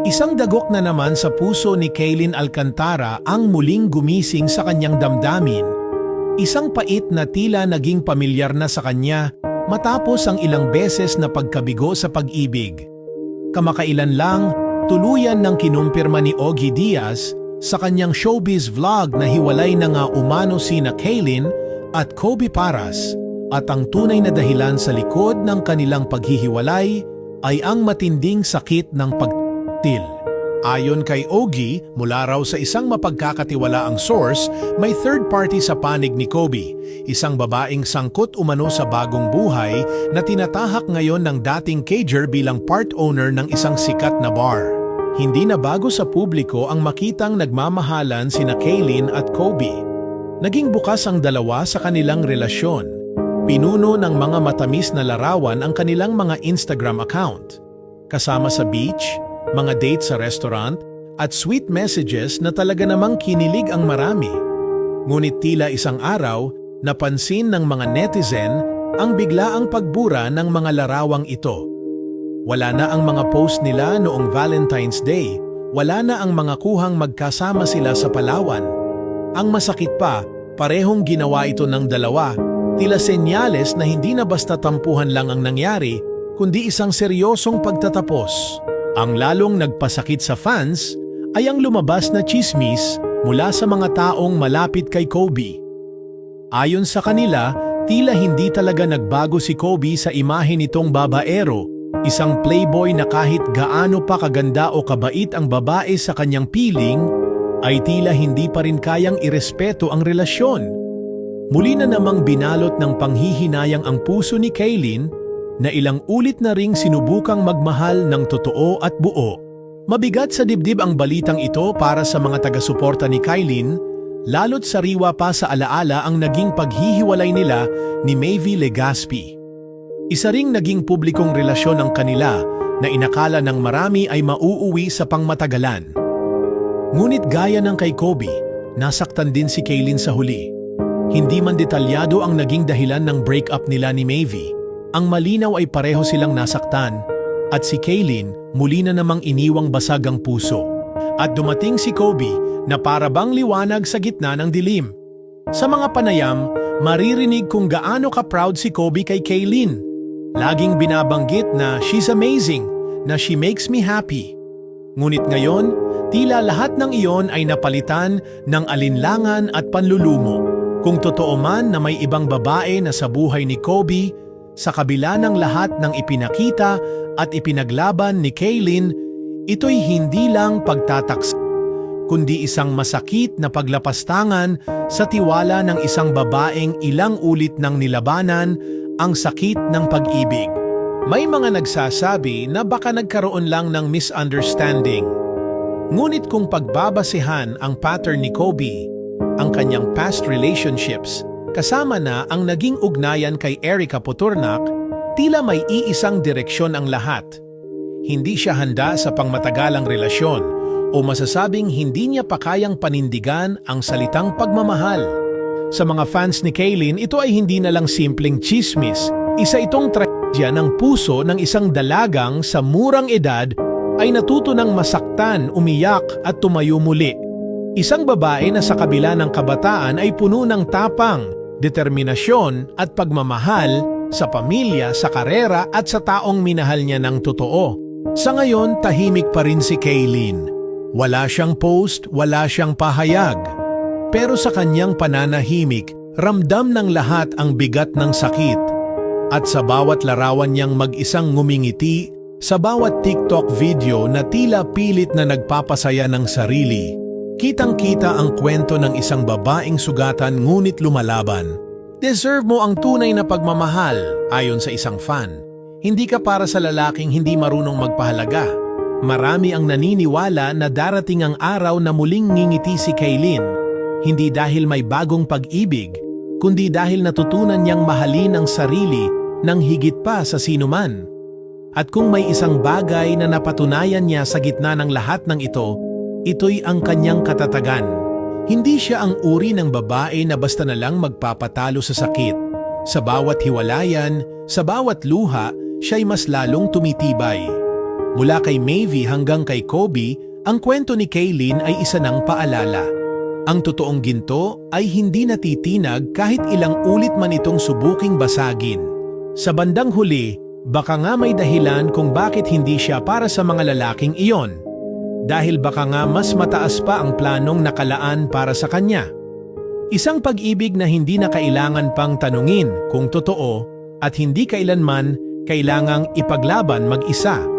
Isang dagok na naman sa puso ni Kaylin Alcantara ang muling gumising sa kanyang damdamin. Isang pait na tila naging pamilyar na sa kanya matapos ang ilang beses na pagkabigo sa pag-ibig. Kamakailan lang, tuluyan ng kinumpirma ni Ogie Diaz sa kanyang showbiz vlog na hiwalay na nga umano sina Kaylin at Kobe Paras, at ang tunay na dahilan sa likod ng kanilang paghihiwalay ay ang matinding sakit ng pagtil. Ayon kay Ogie, mula raw sa isang mapagkakatiwalaang source, may third party sa panig ni Kobe, isang babaeng sangkot umano sa bagong buhay na tinatahak ngayon ng dating cager bilang part owner ng isang sikat na bar. Hindi na bago sa publiko ang makitang nagmamahalan sina Kaylin at Kobe. Naging bukas ang dalawa sa kanilang relasyon. Pinuno ng mga matamis na larawan ang kanilang mga Instagram account. Kasama sa beach, mga date sa restaurant, at sweet messages na talaga namang kinilig ang marami. Ngunit tila isang araw, napansin ng mga netizen ang biglaang pagbura ng mga larawang ito. Wala na ang mga post nila noong Valentine's Day, wala na ang mga kuhang magkasama sila sa Palawan. Ang masakit pa, parehong ginawa ito ng dalawa, tila senyales na hindi na basta tampuhan lang ang nangyari, kundi isang seryosong pagtatapos. Ang lalong nagpasakit sa fans ay ang lumabas na tsismis mula sa mga taong malapit kay Kobe. Ayon sa kanila, tila hindi talaga nagbago si Kobe sa imahe nitong babaero, isang playboy na kahit gaano pa kaganda o kabait ang babae sa kanyang piling, ay tila hindi pa rin kayang irespeto ang relasyon. Muli na namang binalot ng panghihinayang ang puso ni Kaylin na ilang ulit na ring sinubukang magmahal ng totoo at buo. Mabigat sa dibdib ang balitang ito para sa mga taga-suporta ni Kaylin, lalo't sariwa pa sa alaala ang naging paghihiwalay nila ni Maevie Legaspi. Isa ring naging publikong relasyon ang kanila na inakala ng marami ay mauuwi sa pangmatagalan. Ngunit gaya ng kay Kobe, nasaktan din si Kaylin sa huli. Hindi man detalyado ang naging dahilan ng breakup nila ni Maevie. Ang malinaw ay pareho silang nasaktan at si Kaylin muli na namang iniwang basag ang puso. At dumating si Kobe na para bang liwanag sa gitna ng dilim. Sa mga panayam, maririnig kung gaano ka-proud si Kobe kay Kaylin. Laging binabanggit na she's amazing, na she makes me happy. Ngunit ngayon, tila lahat ng iyon ay napalitan ng alinlangan at panlulumo. Kung totoo man na may ibang babae na sa buhay ni Kobe, sa kabila ng lahat ng ipinakita at ipinaglaban ni Kaylin, ito'y hindi lang pagtataks, kundi isang masakit na paglapastangan sa tiwala ng isang babaeng ilang ulit nang nilabanan ang sakit ng pag-ibig. May mga nagsasabi na baka nagkaroon lang ng misunderstanding. Ngunit kung pagbabasehan ang pattern ni Kobe, ang kanyang past relationships, kasama na ang naging ugnayan kay Erica Puturnac, tila may iisang direksyon ang lahat. Hindi siya handa sa pangmatagalang relasyon o masasabing hindi niya pa kayang panindigan ang salitang pagmamahal. Sa mga fans ni Kaylin, ito ay hindi na lang simpleng chismis. Isa itong trahedya ng puso ng isang dalagang sa murang edad ay natuto ng masaktan, umiyak at tumayo muli. Isang babae na sa kabila ng kabataan ay puno ng tapang, determinasyon at pagmamahal sa pamilya, sa karera at sa taong minahal niya ng totoo. Sa ngayon, tahimik pa rin si Kaylin. Wala siyang post, wala siyang pahayag. Pero sa kanyang pananahimik, ramdam ng lahat ang bigat ng sakit. At sa bawat larawan niyang mag-isang ngumingiti, sa bawat TikTok video na tila pilit na nagpapasaya ng sarili, kitang-kita ang kwento ng isang babaeng sugatan ngunit lumalaban. Deserve mo ang tunay na pagmamahal, ayon sa isang fan. Hindi ka para sa lalaking hindi marunong magpahalaga. Marami ang naniniwala na darating ang araw na muling ngingiti si Kaylin, hindi dahil may bagong pag-ibig, kundi dahil natutunan niyang mahalin ang sarili ng higit pa sa sinuman. At kung may isang bagay na napatunayan niya sa gitna ng lahat ng ito, ito'y ang kanyang katatagan. Hindi siya ang uri ng babae na basta na lang magpapatalo sa sakit. Sa bawat hiwalayan, sa bawat luha, siya'y mas lalong tumitibay. Mula kay Maeve hanggang kay Kobe, ang kwento ni Kaylin ay isa ng paalala. Ang totoong ginto ay hindi natitinag kahit ilang ulit man itong subuking basagin. Sa bandang huli, baka nga may dahilan kung bakit hindi siya para sa mga lalaking iyon. Dahil baka nga mas mataas pa ang planong nakalaan para sa kanya. Isang pag-ibig na hindi na kailangan pang tanungin kung totoo at hindi kailanman kailangang ipaglaban mag-isa.